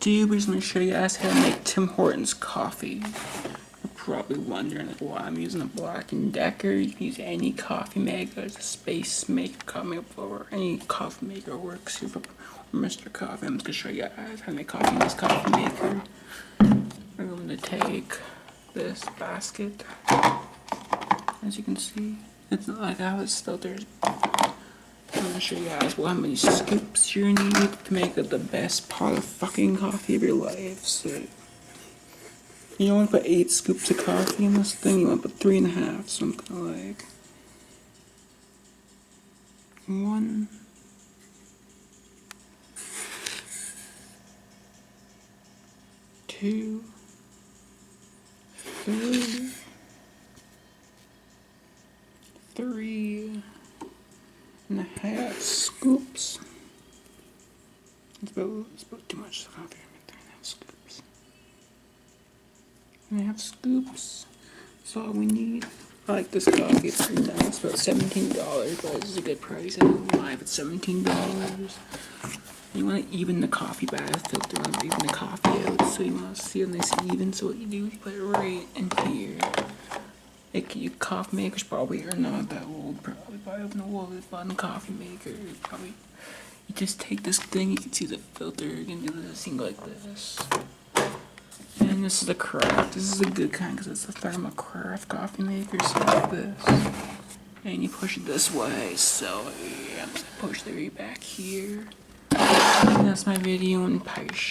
do, we're just going to show you guys how to make Tim Hortons coffee. You're probably wondering why I'm using a Black & Decker. You can use any coffee maker, it's a space maker, coffee maker, or any coffee maker works here for Mr. Coffee. I'm just going to show you guys how to make coffee in this coffee maker. We're going to take this basket, as you can see. It's not like how it's filtered. I'm gonna show you guys how many scoops you need to make it the best pot of fucking coffee of your life. So you don't want to put 8 scoops of coffee in this thing, you want to put 3.5, something like 1, 2, 3.5 scoops. It's about too much coffee. 3.5 scoops. 3.5 scoops. That's all we need. I like this coffee. It's pretty nice. It's about $17, but this is a good price. I don't know why, but $17. You want to even the coffee bath filter. You want to even the coffee out, so you want to see it nice and even. So what you do is you put it right in here. Like your coffee makers probably are not that old. Probably have an old button coffee maker. Probably you just take this thing. You can see the filter. You can do this thing like this. And this is the craft. This is a good kind because it's a thermal craft coffee maker. So like this. And you push it this way. So yeah, I'm just gonna push the way back here. And that's my video in Paish.